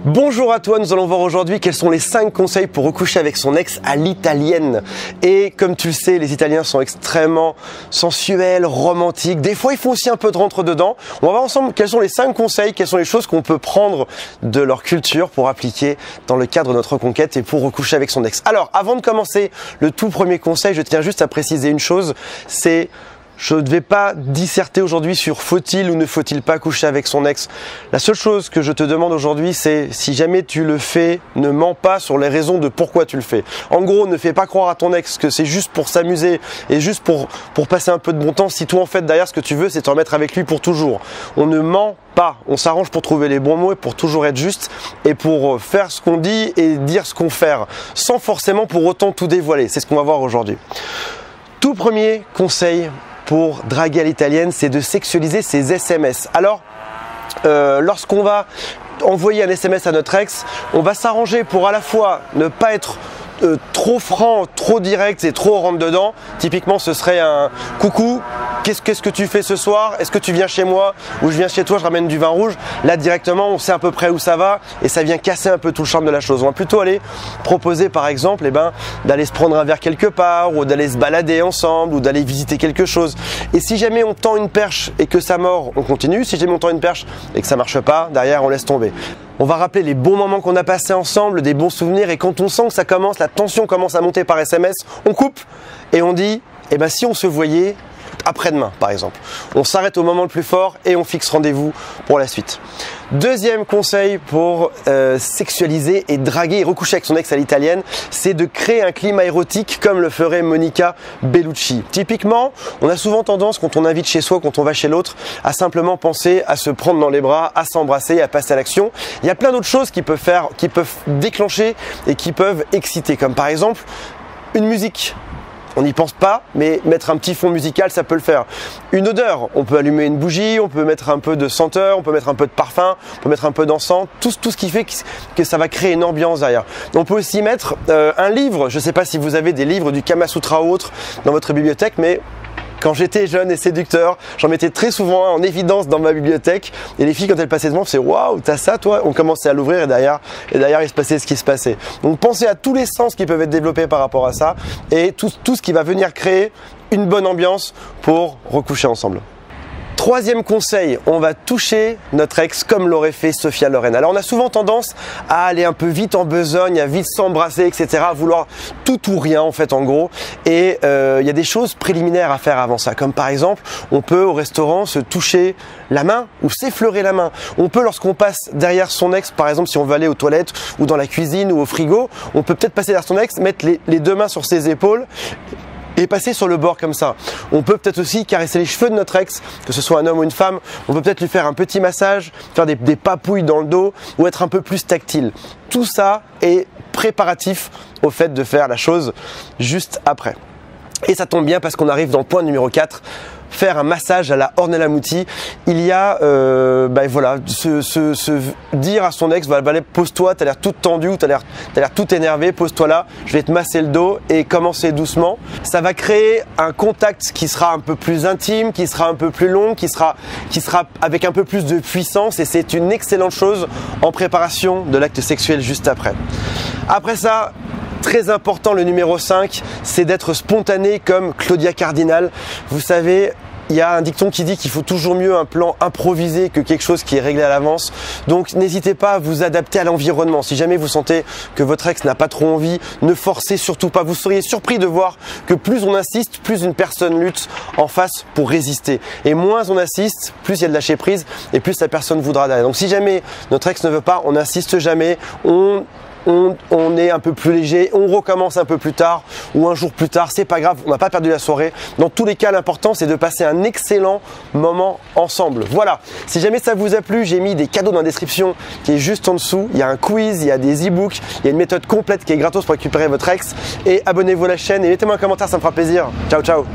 Bonjour à toi, nous allons voir aujourd'hui quels sont les 5 conseils pour recoucher avec son ex à l'italienne. Et comme tu le sais, les Italiens sont extrêmement sensuels, romantiques. Des fois, ils font aussi un peu de rentre-dedans. On va voir ensemble quels sont les 5 conseils, quelles sont les choses qu'on peut prendre de leur culture pour appliquer dans le cadre de notre reconquête et pour recoucher avec son ex. Alors, avant de commencer le tout premier conseil, je tiens juste à préciser une chose, c'est... Je ne vais pas disserter aujourd'hui sur faut-il ou ne faut-il pas coucher avec son ex. La seule chose que je te demande aujourd'hui, c'est si jamais tu le fais, ne mens pas sur les raisons de pourquoi tu le fais. En gros, ne fais pas croire à ton ex que c'est juste pour s'amuser et juste pour passer un peu de bon temps. Si toi en fait derrière ce que tu veux, c'est te remettre avec lui pour toujours. On ne ment pas, on s'arrange pour trouver les bons mots et pour toujours être juste et pour faire ce qu'on dit et dire ce qu'on fait, sans forcément pour autant tout dévoiler. C'est ce qu'on va voir aujourd'hui. Tout premier conseil pour draguer à l'italienne, c'est de sexualiser ses SMS. Alors, lorsqu'on va envoyer un SMS à notre ex, on va s'arranger pour à la fois ne pas être trop franc, trop direct et trop rentre dedans. Typiquement, ce serait un coucou, qu'est-ce que tu fais ce soir? Est-ce que tu viens chez moi ou je viens chez toi, je ramène du vin rouge? Là directement, on sait à peu près où ça va et ça vient casser un peu tout le charme de la chose. On va plutôt aller proposer par exemple d'aller se prendre un verre quelque part ou d'aller se balader ensemble ou d'aller visiter quelque chose. Et si jamais on tend une perche et que ça mord, on continue. Si jamais on tend une perche et que ça marche pas, derrière on laisse tomber. On va rappeler les bons moments qu'on a passés ensemble, des bons souvenirs, et quand on sent que ça commence, la tension commence à monter par SMS, on coupe et on dit, eh ben si on se voyait après-demain par exemple. On s'arrête au moment le plus fort et on fixe rendez-vous pour la suite. Deuxième conseil pour sexualiser et draguer et recoucher avec son ex à l'italienne, c'est de créer un climat érotique comme le ferait Monica Bellucci. Typiquement, on a souvent tendance quand on invite chez soi, quand on va chez l'autre, à simplement penser à se prendre dans les bras, à s'embrasser, à passer à l'action. Il y a plein d'autres choses qui peuvent déclencher et qui peuvent exciter, comme par exemple une musique. On n'y pense pas, mais mettre un petit fond musical, ça peut le faire. Une odeur, on peut allumer une bougie, on peut mettre un peu de senteur, on peut mettre un peu de parfum, on peut mettre un peu d'encens, tout ce qui fait que ça va créer une ambiance derrière. On peut aussi mettre un livre, je ne sais pas si vous avez des livres du Kama Sutra ou autre dans votre bibliothèque, mais quand j'étais jeune et séducteur, j'en mettais très souvent en évidence dans ma bibliothèque. Et les filles, quand elles passaient devant, c'est waouh, t'as ça toi? On commençait à l'ouvrir et derrière, il se passait ce qui se passait. Donc pensez à tous les sens qui peuvent être développés par rapport à ça et tout ce qui va venir créer une bonne ambiance pour recoucher ensemble. Troisième conseil, on va toucher notre ex comme l'aurait fait Sophia Loren. Alors on a souvent tendance à aller un peu vite en besogne, à vite s'embrasser, etc. À vouloir tout ou rien en fait en gros. Et il y a des choses préliminaires à faire avant ça. Comme par exemple, on peut au restaurant se toucher la main ou s'effleurer la main. On peut lorsqu'on passe derrière son ex, par exemple si on veut aller aux toilettes ou dans la cuisine ou au frigo, on peut peut-être passer derrière son ex, mettre les deux mains sur ses épaules et passer sur le bord comme ça. On peut peut-être aussi caresser les cheveux de notre ex, que ce soit un homme ou une femme. On peut peut-être lui faire un petit massage, faire des papouilles dans le dos ou être un peu plus tactile. Tout ça est préparatif au fait de faire la chose juste après. Et ça tombe bien parce qu'on arrive dans le point numéro 4, faire un massage à la Ornella Muti. Il y a voilà, se dire à son ex, pose-toi, t'as l'air toute tendue, t'as l'air tout énervé, pose-toi là, je vais te masser le dos et commencer doucement. Ça va créer un contact qui sera un peu plus intime, qui sera un peu plus long, qui sera avec un peu plus de puissance et c'est une excellente chose en préparation de l'acte sexuel juste après. Après ça, très important, le numéro 5, c'est d'être spontané comme Claudia Cardinal. Vous savez, il y a un dicton qui dit qu'il faut toujours mieux un plan improvisé que quelque chose qui est réglé à l'avance. Donc n'hésitez pas à vous adapter à l'environnement. Si jamais vous sentez que votre ex n'a pas trop envie, ne forcez surtout pas. Vous seriez surpris de voir que plus on insiste, plus une personne lutte en face pour résister. Et moins on insiste, plus il y a de lâcher prise et plus la personne voudra derrière. Donc si jamais notre ex ne veut pas, on n'insiste jamais. On est un peu plus léger, on recommence un peu plus tard ou un jour plus tard, c'est pas grave, on n'a pas perdu la soirée. Dans tous les cas, l'important c'est de passer un excellent moment ensemble. Voilà, si jamais ça vous a plu, j'ai mis des cadeaux dans la description qui est juste en dessous. Il y a un quiz, il y a des e-books, il y a une méthode complète qui est gratos pour récupérer votre ex. Et abonnez-vous à la chaîne et mettez-moi un commentaire, ça me fera plaisir. Ciao, ciao.